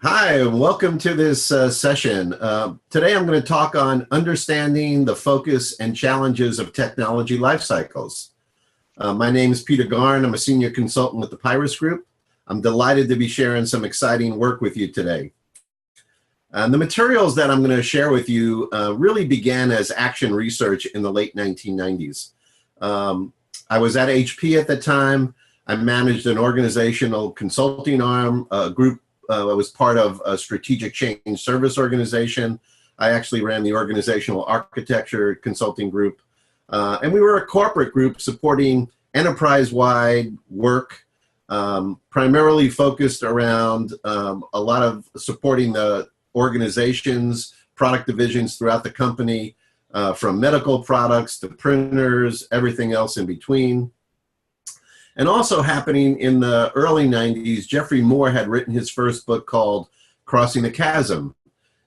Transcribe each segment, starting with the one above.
Hi, and welcome to this session. Today I'm going to talk on understanding the focus and challenges of technology life cycles. My name is Peter Garn. I'm a senior consultant with the Pyrus Group. I'm delighted to be sharing some exciting work with you today. The materials that I'm going to share with you really began as action research in the late 1990s. I was at HP at the time. I managed an organizational consulting arm, a group. I was part of a strategic change service organization. I actually ran the organizational architecture consulting group. And we were a corporate group supporting enterprise-wide work, primarily focused around a lot of supporting the organizations, product divisions throughout the company, from medical products to printers, everything else in between. And also happening in the early 90s, Geoffrey Moore had written his first book called Crossing the Chasm,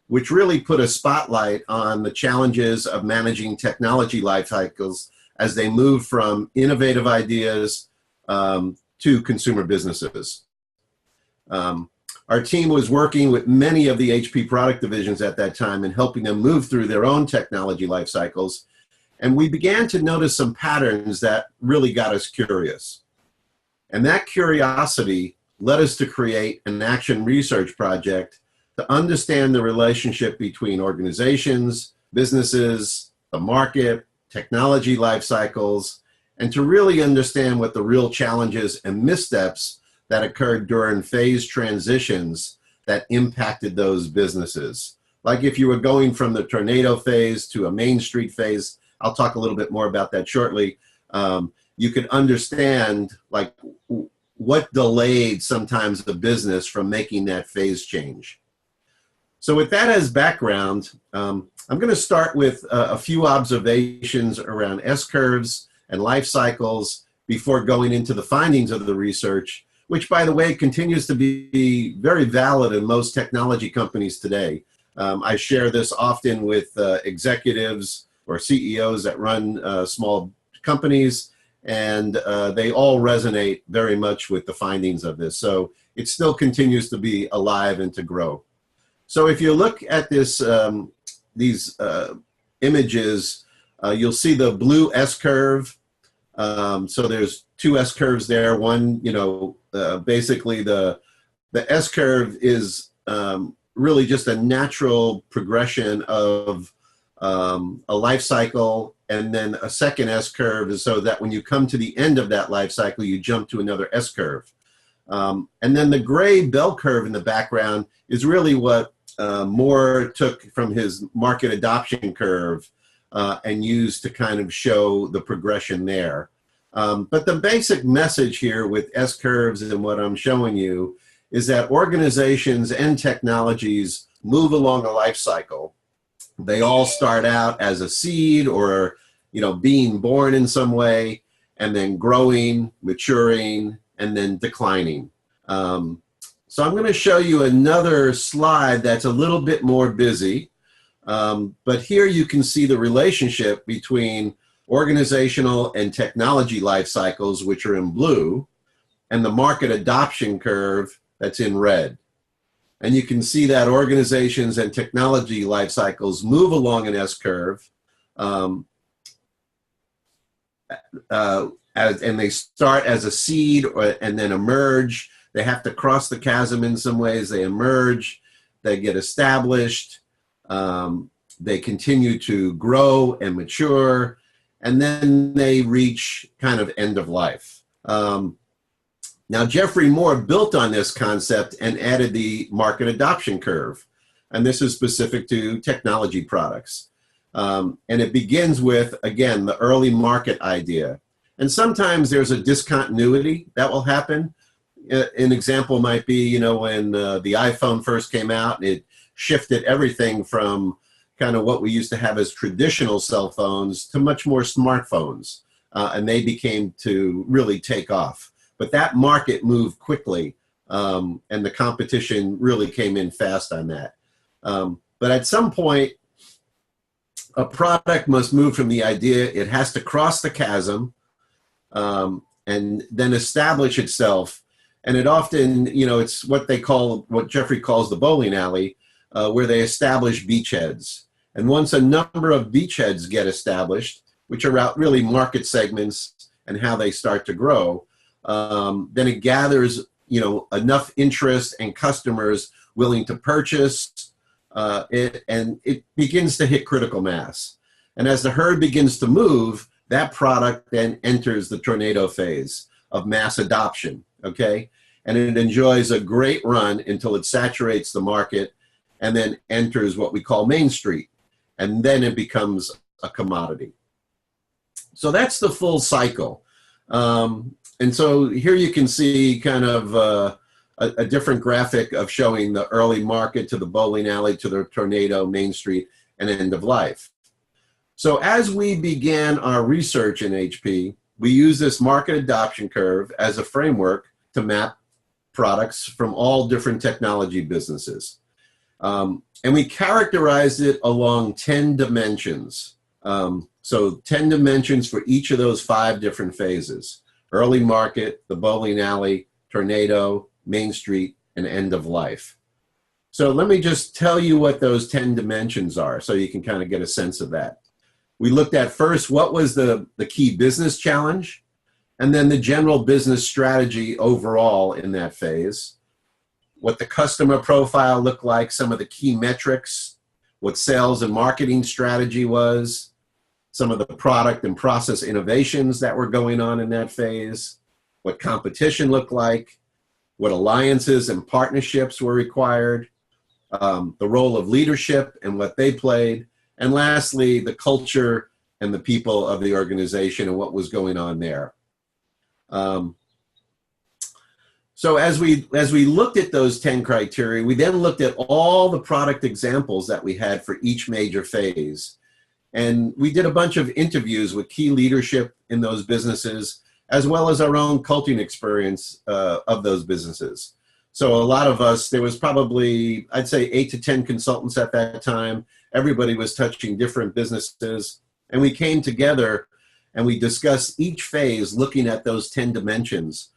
which really put a spotlight on the challenges of managing technology life cycles as they move from innovative ideas to consumer businesses. Our team was working with many of the HP product divisions at that time and helping them move through their own technology life cycles. And we began to notice some patterns that really got us curious. And that curiosity led us to create an action research project to understand the relationship between organizations, businesses, the market, technology life cycles, and to really understand what the real challenges and missteps that occurred during phase transitions that impacted those businesses. Like if you were going from the tornado phase to a Main Street phase, I'll talk a little bit more about that shortly. You could understand like what delayed sometimes the business from making that phase change. So with that as background, I'm going to start with a few observations around S-curves and life cycles before going into the findings of the research, which, by the way, continues to be very valid in most technology companies today. I share this often with executives or CEOs that run small companies, and they all resonate very much with the findings of this. So it still continues to be alive and to grow. So if you look at this, these images, you'll see the blue S-curve. So there's two S-curves there. One, basically the S-curve is really just a natural progression of a life cycle, and then a second S-curve is so that when you come to the end of that life cycle, you jump to another S-curve. And then the gray bell curve in the background is really what Moore took from his market adoption curve and used to kind of show the progression there. But the basic message here with S-curves and what I'm showing you is that organizations and technologies move along a life cycle. They all start out as a seed or, being born in some way, and then growing, maturing, and then declining. So I'm going to show you another slide that's a little bit more busy. But here you can see the relationship between organizational and technology life cycles, which are in blue, and the market adoption curve that's in red. And you can see that organizations and technology life cycles move along an S-curve, and they start as a seed and then emerge. They have to cross the chasm in some ways. They emerge, they get established, they continue to grow and mature, and then they reach kind of end of life. Now, Geoffrey Moore built on this concept and added the market adoption curve. And this is specific to technology products. And it begins with, again, the early market idea. And sometimes there's a discontinuity that will happen. An example might be, when the iPhone first came out, it shifted everything from kind of what we used to have as traditional cell phones to much more smartphones. And they became to really take off. But that market moved quickly, and the competition really came in fast on that. But at some point, a product must move from the idea, it has to cross the chasm, and then establish itself And it often, it's what Geoffrey calls the bowling alley, where they establish beachheads. And once a number of beachheads get established, which are really market segments and how they start to grow, then it gathers, enough interest and customers willing to purchase, and it begins to hit critical mass. And as the herd begins to move, that product then enters the tornado phase of mass adoption, okay? And it enjoys a great run until it saturates the market and then enters what we call Main Street. And then it becomes a commodity. So that's the full cycle. And so here you can see kind of a different graphic of showing the early market to the bowling alley to the tornado, Main Street, and end of life. So as we began our research in HP, we used this market adoption curve as a framework to map products from all different technology businesses. And we characterized it along 10 dimensions. So 10 dimensions for each of those 5 different phases: early market, the bowling alley, tornado, Main Street, and end of life. So let me just tell you what those 10 dimensions are so you can kind of get a sense of that. We looked at first what was the key business challenge, and then the general business strategy overall in that phase, what the customer profile looked like, some of the key metrics, what sales and marketing strategy was, some of the product and process innovations that were going on in that phase, what competition looked like, what alliances and partnerships were required, the role of leadership and what they played, and lastly, the culture and the people of the organization and what was going on there. So as we looked at those 10 criteria, we then looked at all the product examples that we had for each major phase. And we did a bunch of interviews with key leadership in those businesses, as well as our own consulting experience of those businesses. So a lot of us, there was probably, I'd say 8 to 10 consultants at that time. Everybody was touching different businesses. And we came together and we discussed each phase looking at those 10 dimensions.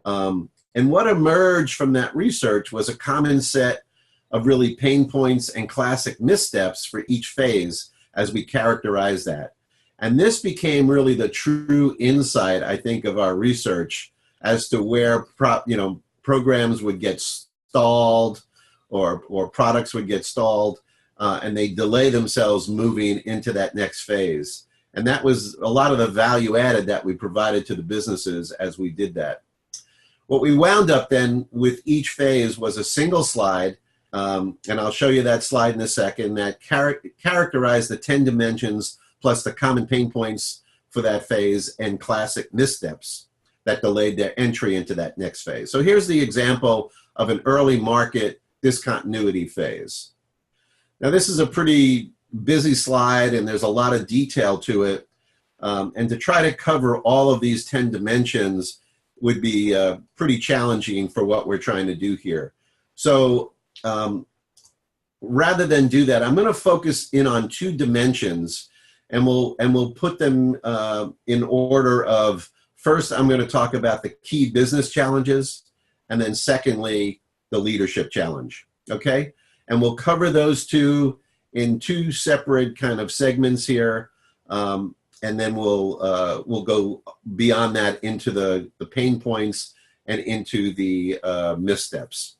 And what emerged from that research was a common set of really pain points and classic missteps for each phase as we characterize that. And this became really the true insight, I think, of our research as to where programs would get stalled or products would get stalled, and they delay themselves moving into that next phase. And that was a lot of the value added that we provided to the businesses as we did that. What we wound up then with each phase was a single slide, and I'll show you that slide in a second, that characterized the 10 dimensions plus the common pain points for that phase and classic missteps that delayed their entry into that next phase. So here's the example of an early market discontinuity phase. Now this is a pretty busy slide and there's a lot of detail to it. And to try to cover all of these 10 dimensions would be pretty challenging for what we're trying to do here. So rather than do that, I'm going to focus in on 2 dimensions, and we'll put them in order of, first, I'm going to talk about the key business challenges, and then secondly, the leadership challenge, okay? And we'll cover those 2 in 2 separate kind of segments here, and then we'll go beyond that into the pain points and into the missteps.